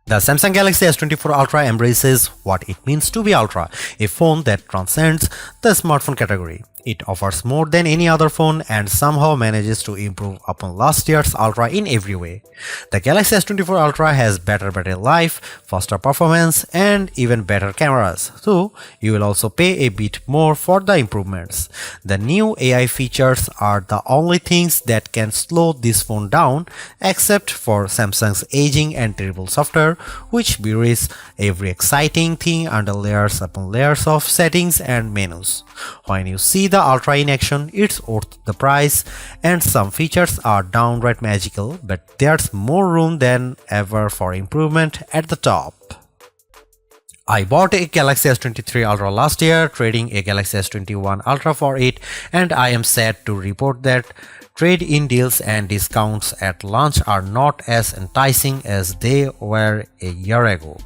The Samsung Galaxy S24 Ultra embraces what it means to be Ultra, a phone that transcends the smartphone category. It offers more than any other phone and somehow manages to improve upon last year's Ultra in every way. The Galaxy S24 Ultra has better battery life, faster performance, and even better cameras, so you will also pay a bit more for the improvements. The new AI features are the only things that can slow this phone down, except for Samsung's aging and terrible software, which buries every exciting thing under layers upon layers of settings and menus. When you see the Ultra in action, it's worth the price, and some features are downright magical, but there's more room than ever for improvement at the top. I bought a Galaxy S23 Ultra last year, trading a Galaxy S21 Ultra for it, and I am sad to report that trade-in deals and discounts at launch are not as enticing as they were a year ago.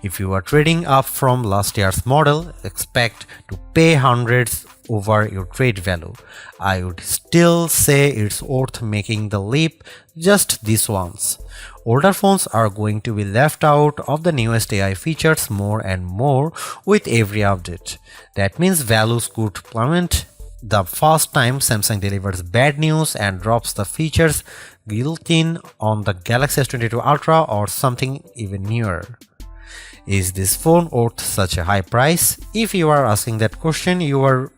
If you are trading up from last year's model, expect to pay hundreds over your trade value. I would still say it's worth making the leap just this once. Older phones are going to be left out of the newest AI features more and more with every update. That means values could plummet the first time Samsung delivers bad news and drops the features built in on the Galaxy S22 Ultra or something even newer. Is this phone worth such a high price? If you are asking that question, you are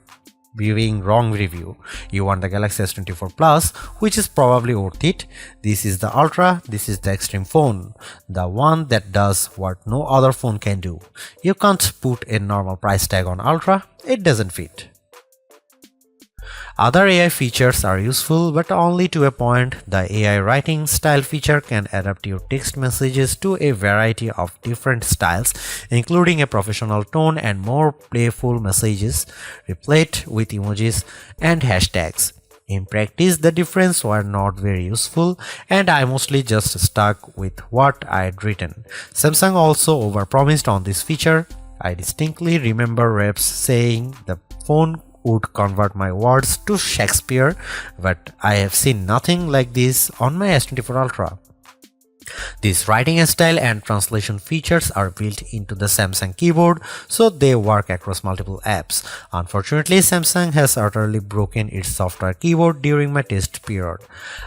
viewing wrong review. You want the Galaxy S24 Plus, which is probably worth it. This is the Ultra, this is the extreme phone, the one that does what no other phone can do. You can't put a normal price tag on Ultra, it doesn't fit. Other AI features are useful, but only to a point. The AI writing style feature can adapt your text messages to a variety of different styles, including a professional tone and more playful messages, replete with emojis and hashtags. In practice, the difference were not very useful, and I mostly just stuck with what I had written. Samsung also overpromised on this feature. I distinctly remember reps saying the phone would convert my words to Shakespeare, but I have seen nothing like this on my S24 Ultra. These writing style and translation features are built into the Samsung keyboard, so they work across multiple apps. Unfortunately, Samsung has utterly broken its software keyboard during my test period.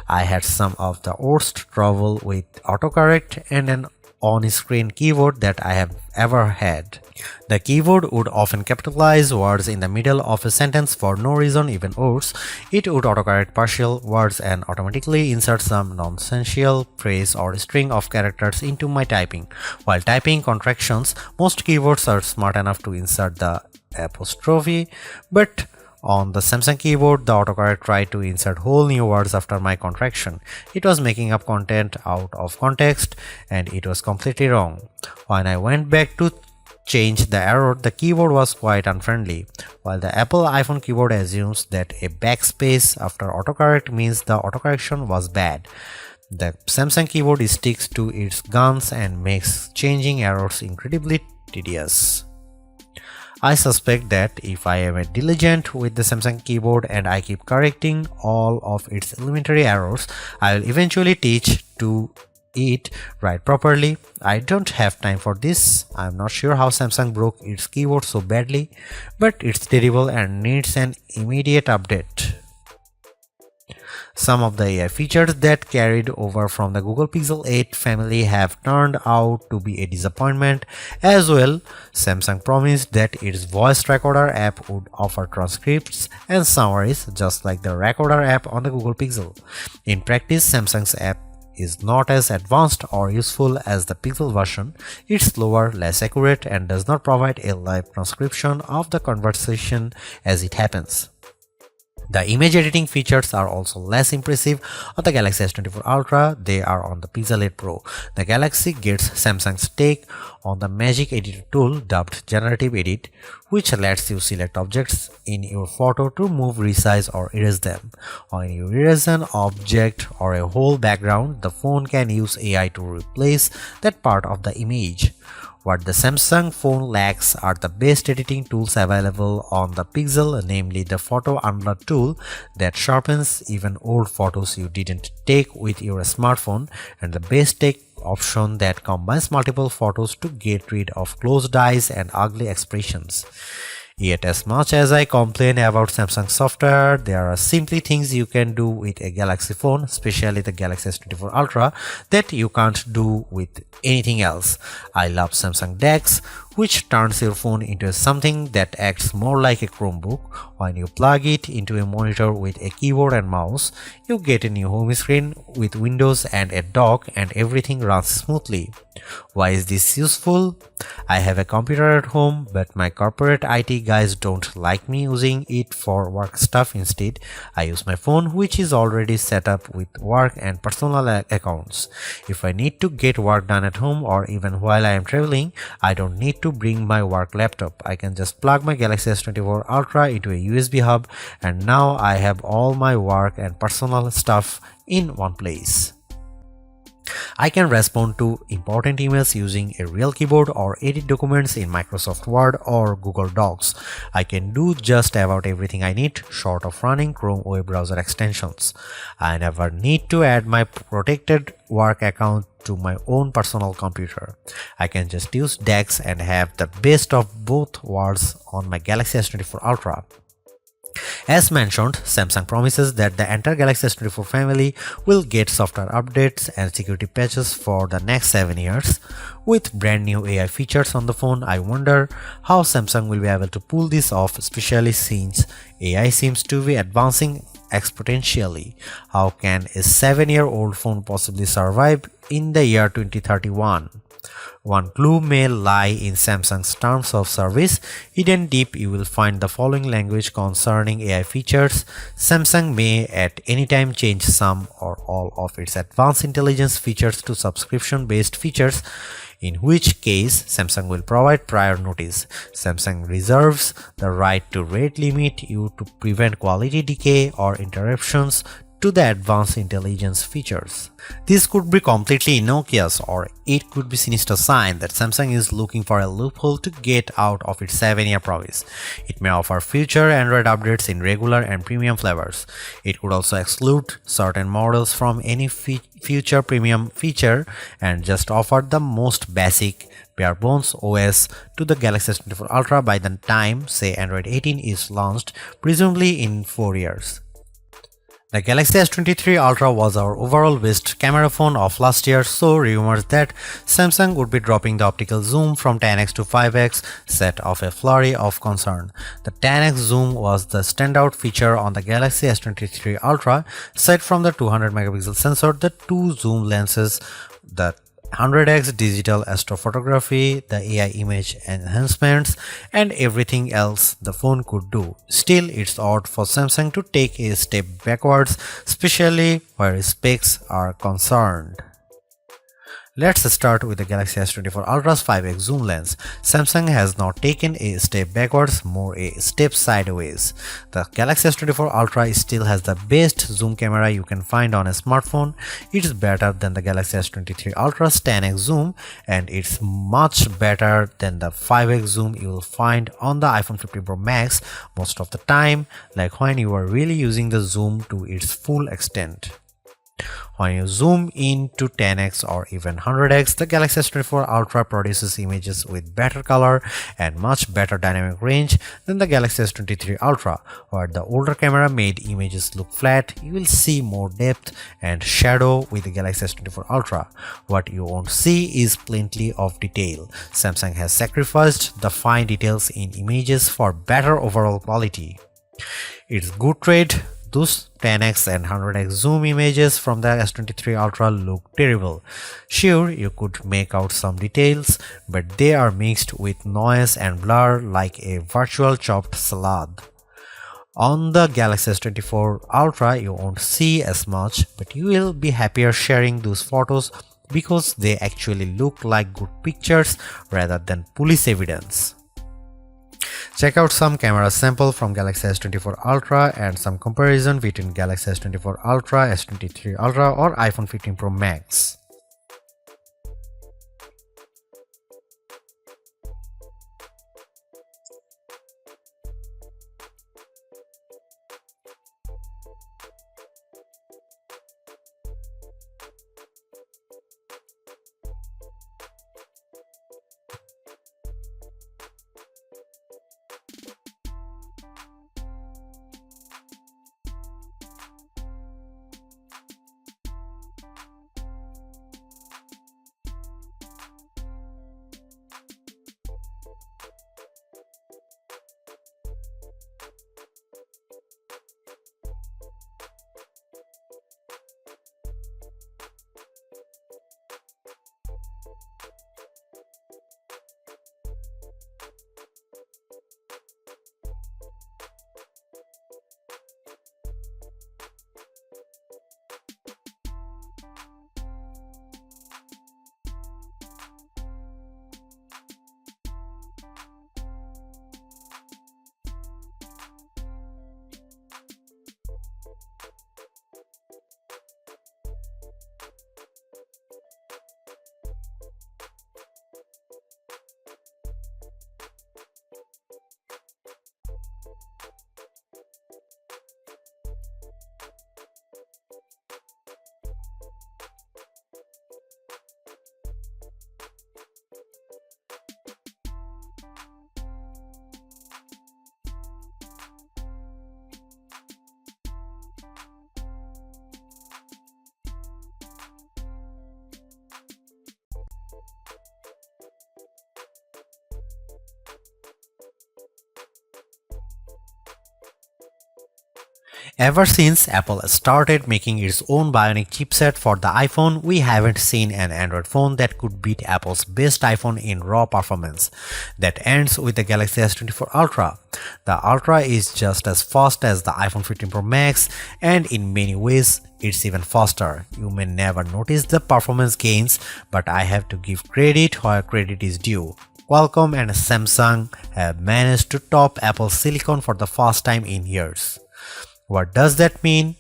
I had some of the worst trouble with autocorrect and an on-screen keyboard that I have ever had. The keyboard would often capitalize words in the middle of a sentence for no reason, even worse. It would autocorrect partial words and automatically insert some nonsensical phrase or string of characters into my typing. While typing contractions, most keyboards are smart enough to insert the apostrophe, but on the Samsung keyboard, the autocorrect tried to insert whole new words after my contraction. It was making up content out of context, and it was completely wrong. When I went back to change the error, the keyboard was quite unfriendly. While the Apple iPhone keyboard assumes that a backspace after autocorrect means the autocorrection was bad, the Samsung keyboard sticks to its guns and makes changing errors incredibly tedious. I suspect that if I am diligent with the Samsung keyboard and I keep correcting all of its elementary errors, I will eventually teach to it write properly. I don't have time for this. I'm not sure how Samsung broke its keyboard so badly, but it's terrible and needs an immediate update. Some of the AI features that carried over from the Google Pixel 8 family have turned out to be a disappointment as well. Samsung promised that its voice recorder app would offer transcripts and summaries just like the recorder app on the Google Pixel. In practice, Samsung's app is not as advanced or useful as the Pixel version. It's slower, less accurate, and does not provide a live transcription of the conversation as it happens. The image editing features are also less impressive on the Galaxy S24 Ultra. They are on the Pixel 8 Pro. The Galaxy gets Samsung's take on the magic editor tool dubbed Generative Edit, which lets you select objects in your photo to move, resize, or erase them. When you erase an object or a whole background, the phone can use AI to replace that part of the image. What the Samsung phone lacks are the best editing tools available on the Pixel, namely the Photo Unblur tool that sharpens even old photos you didn't take with your smartphone, and the best take option that combines multiple photos to get rid of closed eyes and ugly expressions. Yet as much as I complain about Samsung software, there are simply things you can do with a Galaxy phone, especially the Galaxy S24 Ultra, that you can't do with anything else. I love Samsung DeX, which turns your phone into something that acts more like a Chromebook. When you plug it into a monitor with a keyboard and mouse, you get a new home screen with windows and a dock, and everything runs smoothly. Why is this useful? I have a computer at home, but my corporate IT guys don't like me using it for work stuff. Instead, I use my phone, which is already set up with work and personal accounts. If I need to get work done at home or even while I am traveling, I don't need to bring my work laptop. I can just plug my Galaxy S24 Ultra into a USB hub, and now I have all my work and personal stuff in one place. I can respond to important emails using a real keyboard or edit documents in Microsoft Word or Google Docs. I can do just about everything I need, short of running Chrome web browser extensions. I never need to add my protected work account to my own personal computer. I can just use DeX and have the best of both worlds on my Galaxy S24 Ultra. As mentioned, Samsung promises that the entire Galaxy S24 family will get software updates and security patches for the next 7 years. With brand new AI features on the phone, I wonder how Samsung will be able to pull this off, especially since AI seems to be advancing exponentially. How can a 7-year-old phone possibly survive in the year 2031? One clue may lie in Samsung's terms of service. Hidden deep, you will find the following language concerning AI features. Samsung may at any time change some or all of its advanced intelligence features to subscription-based features, in which case Samsung will provide prior notice. Samsung reserves the right to rate limit you to prevent quality decay or interruptions to the advanced intelligence features. This could be completely innocuous, or it could be a sinister sign that Samsung is looking for a loophole to get out of its 7-year promise. It may offer future Android updates in regular and premium flavors. It could also exclude certain models from any future premium feature and just offer the most basic bare bones OS to the Galaxy S24 Ultra by the time, say, Android 18 is launched, presumably in 4 years. The Galaxy S23 Ultra was our overall best camera phone of last year, so rumors that Samsung would be dropping the optical zoom from 10x to 5x set off a flurry of concern. The 10x zoom was the standout feature on the Galaxy S23 Ultra. Aside from the 200 megapixel sensor, the two zoom lenses, the 100x digital astrophotography, the AI image enhancements, and everything else the phone could do. Still, it's odd for Samsung to take a step backwards, especially where specs are concerned. Let's start with the Galaxy S24 Ultra's 5x zoom lens. Samsung has not taken a step backwards, more a step sideways. The Galaxy S24 Ultra still has the best zoom camera you can find on a smartphone. It's better than the Galaxy S23 Ultra's 10x zoom, and it's much better than the 5x zoom you will find on the iPhone 15 Pro Max most of the time, like when you are really using the zoom to its full extent. When you zoom in to 10x or even 100x, the Galaxy S24 Ultra produces images with better color and much better dynamic range than the Galaxy S23 Ultra. Where the older camera made images look flat, you will see more depth and shadow with the Galaxy S24 Ultra. What you won't see is plenty of detail. Samsung has sacrificed the fine details in images for better overall quality. It's good trade. Those 10x and 100x zoom images from the S23 Ultra look terrible. Sure, you could make out some details, but they are mixed with noise and blur like a virtual chopped salad. On the Galaxy S24 Ultra, you won't see as much, but you will be happier sharing those photos because they actually look like good pictures rather than police evidence. Check out some camera sample from Galaxy S24 Ultra and some comparison between Galaxy S24 Ultra, S23 Ultra or iPhone 15 Pro Max. Ever since Apple started making its own Bionic chipset for the iPhone, we haven't seen an Android phone that could beat Apple's best iPhone in raw performance. That ends with the Galaxy S24 Ultra. The Ultra is just as fast as the iPhone 15 Pro Max, and in many ways, it's even faster. You may never notice the performance gains, but I have to give credit where credit is due. Qualcomm and Samsung have managed to top Apple's silicon for the first time in years. What does that mean?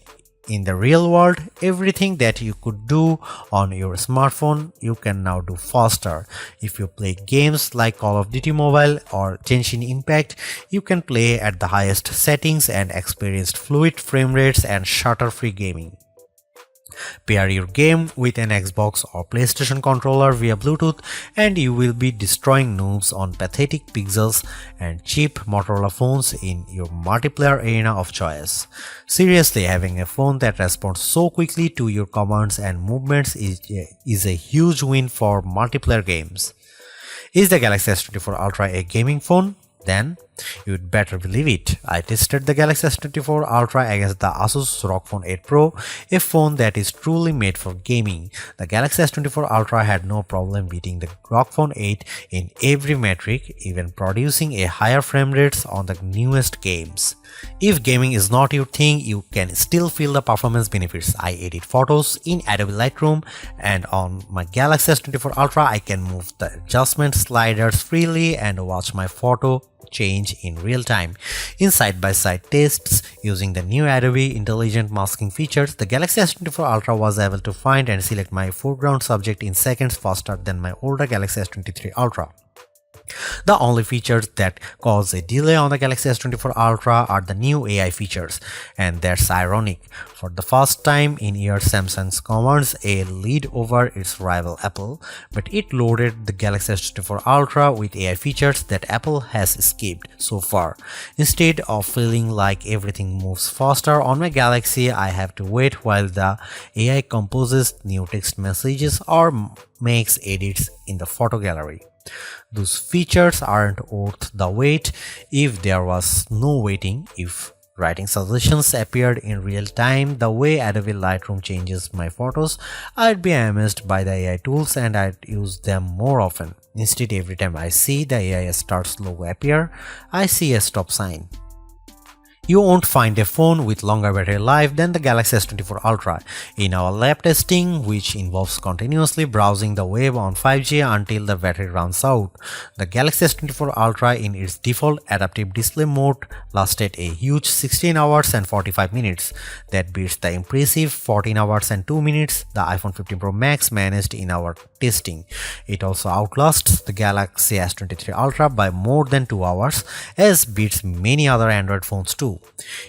In the real world, everything that you could do on your smartphone, you can now do faster. If you play games like Call of Duty Mobile or Genshin Impact, you can play at the highest settings and experience fluid frame rates and stutter-free gaming. Pair your game with an Xbox or PlayStation controller via Bluetooth and you will be destroying noobs on pathetic pixels and cheap Motorola phones in your multiplayer arena of choice. Seriously, having a phone that responds so quickly to your commands and movements is a huge win for multiplayer games. Is the Galaxy S24 Ultra a gaming phone? Then you'd better believe it. I tested the Galaxy S24 Ultra against the Asus ROG Phone 8 Pro, a phone that is truly made for gaming. The Galaxy S24 Ultra had no problem beating the ROG Phone 8 in every metric, even producing a higher frame rates on the newest games. If gaming is not your thing, you can still feel the performance benefits. I edit photos in Adobe Lightroom, and on my Galaxy S24 Ultra I can move the adjustment sliders freely and watch my photo change in real time. In side-by-side tests using the new Adobe Intelligent Masking features, the Galaxy S24 Ultra was able to find and select my foreground subject in seconds faster than my older Galaxy S23 Ultra. The only features that cause a delay on the Galaxy S24 Ultra are the new AI features, and that's ironic. For the first time in years, Samsung commands a lead over its rival Apple, but it loaded the Galaxy S24 Ultra with AI features that Apple has skipped so far. Instead of feeling like everything moves faster on my Galaxy, I have to wait while the AI composes new text messages or makes edits in the photo gallery. Those features aren't worth the wait if there was no waiting. If writing suggestions appeared in real time the way Adobe Lightroom changes my photos, I'd be amazed by the AI tools and I'd use them more often. Instead, every time I see the AI starts logo appear, I see a stop sign. You won't find a phone with longer battery life than the Galaxy S24 Ultra. In our lab testing, which involves continuously browsing the web on 5G until the battery runs out, the Galaxy S24 Ultra in its default adaptive display mode lasted a huge 16 hours and 45 minutes. That beats the impressive 14 hours and 2 minutes the iPhone 15 Pro Max managed in our testing. It also outlasts the Galaxy S23 Ultra by more than 2 hours, as beats many other Android phones too.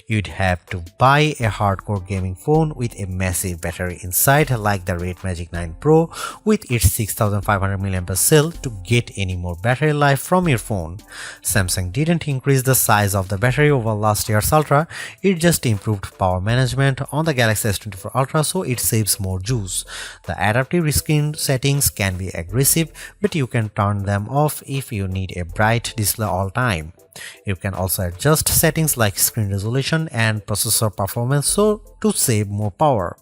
You'd have to buy a hardcore gaming phone with a massive battery inside like the Red Magic 9 Pro with its 6500 mAh cell to get any more battery life from your phone. Samsung didn't increase the size of the battery over last year's Ultra, it just improved power management on the Galaxy S24 Ultra so it saves more juice. The adaptive screen settings can be aggressive, but you can turn them off if you need a bright display all time. You can also adjust settings like screen resolution and processor performance to save more power.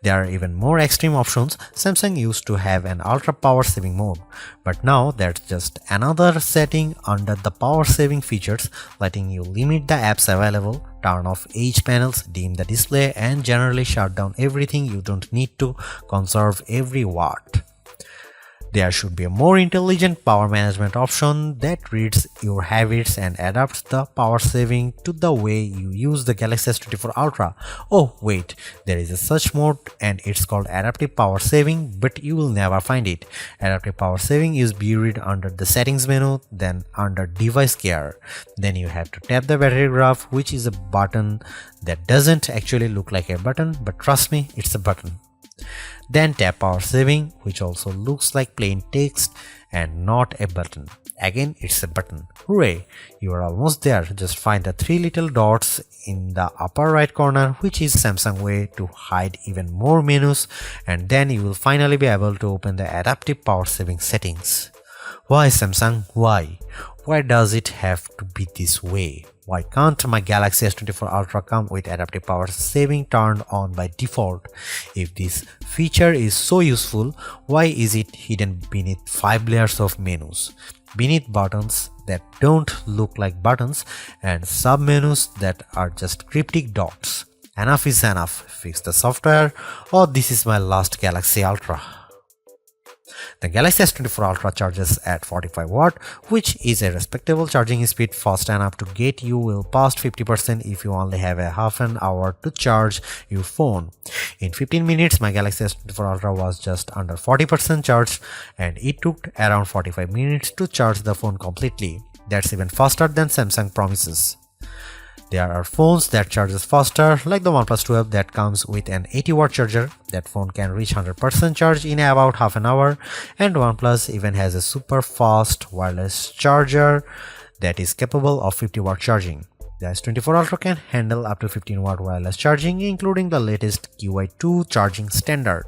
There are even more extreme options. Samsung used to have an ultra power saving mode, but now that's just another setting under the power saving features, letting you limit the apps available, turn off edge panels, dim the display, and generally shut down everything you don't need to conserve every watt. There should be a more intelligent power management option that reads your habits and adapts the power saving to the way you use the Galaxy S24 Ultra. Oh wait, there is a such mode and it's called adaptive power saving, but you will never find it. Adaptive power saving is buried under the settings menu, then under device care. Then you have to tap the battery graph, which is a button that doesn't actually look like a button, but trust me, it's a button. Then tap power saving, which also looks like plain text and not a button. Again, it's a button. Hooray! You are almost there. Just find the 3 little dots in the upper right corner, which is Samsung way to hide even more menus, and then you will finally be able to open the adaptive power saving settings. Why Samsung? Why? Why does it have to be this way? Why can't my Galaxy S24 Ultra come with adaptive power saving turned on by default? If this feature is so useful, why is it hidden beneath 5 layers of menus? Beneath buttons that don't look like buttons and sub-menus that are just cryptic dots. Enough is enough. Fix the software, or this is my last Galaxy Ultra. The Galaxy S24 Ultra charges at 45 watt, which is a respectable charging speed, fast enough to get you well past 50% if you only have a half an hour to charge your phone. In 15 minutes, my Galaxy S24 Ultra was just under 40% charged, and it took around 45 minutes to charge the phone completely. That's even faster than Samsung promises. There are phones that charges faster, like the OnePlus 12 that comes with an 80 watt charger. That phone can reach 100% charge in about half an hour, and OnePlus even has a super fast wireless charger that is capable of 50 watt charging. The S24 Ultra can handle up to 15 watt wireless charging, including the latest QI2 charging standard.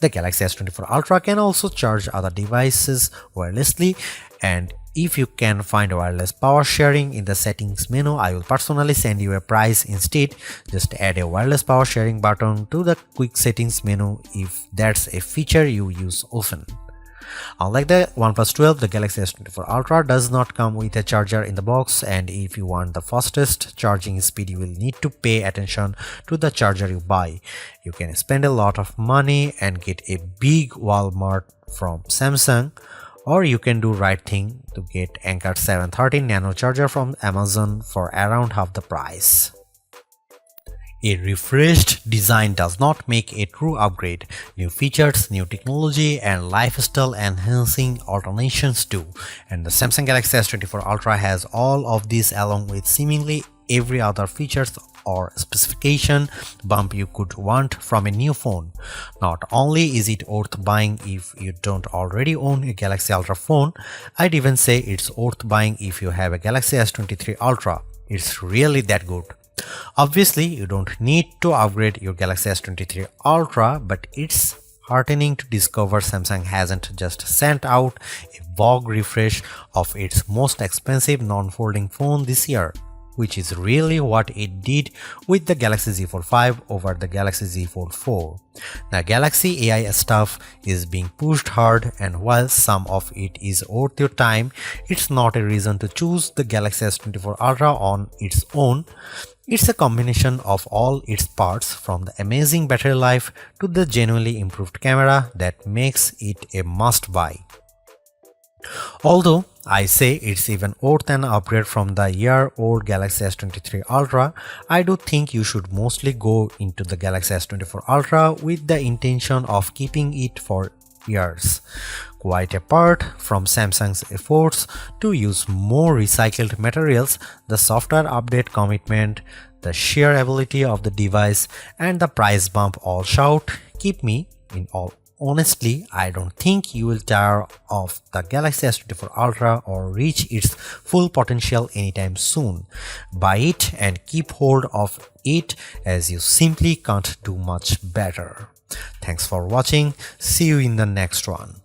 The Galaxy S24 Ultra can also charge other devices wirelessly, and if you can find wireless power sharing in the settings menu, I will personally send you a price instead. Just add a wireless power sharing button to the quick settings menu if that's a feature you use often. Unlike the OnePlus 12, the Galaxy S24 Ultra does not come with a charger in the box, and if you want the fastest charging speed, you will need to pay attention to the charger you buy. You can spend a lot of money and get a big Walmart from Samsung, or you can do right thing to get Anker 713 Nano charger from Amazon for around half the price. A refreshed design does not make a true upgrade. New features, new technology, and lifestyle enhancing alternations do. And the Samsung Galaxy S24 Ultra has all of these along with seemingly every other features or specification bump you could want from a new phone. Not only is it worth buying if you don't already own a Galaxy Ultra phone, I'd even say it's worth buying if you have a Galaxy S23 Ultra. It's really that good. Obviously, you don't need to upgrade your Galaxy S23 Ultra, but it's heartening to discover Samsung hasn't just sent out a vogue refresh of its most expensive non-folding phone this year, which is really what it did with the Galaxy Z Fold 5 over the Galaxy Z Fold 4. The Galaxy AI stuff is being pushed hard, and while some of it is worth your time, it's not a reason to choose the Galaxy S24 Ultra on its own. It's a combination of all its parts, from the amazing battery life to the genuinely improved camera, that makes it a must-buy. Although I say it's even worth an upgrade from the year-old Galaxy S23 Ultra, I do think you should mostly go into the Galaxy S24 Ultra with the intention of keeping it for years. Quite apart from Samsung's efforts to use more recycled materials, the software update commitment, the sheer ability of the device, and the price bump all shout, keep me in all. Honestly, I don't think you will tire of the Galaxy S24 Ultra or reach its full potential anytime soon. Buy it and keep hold of it, as you simply can't do much better. Thanks for watching. See you in the next one.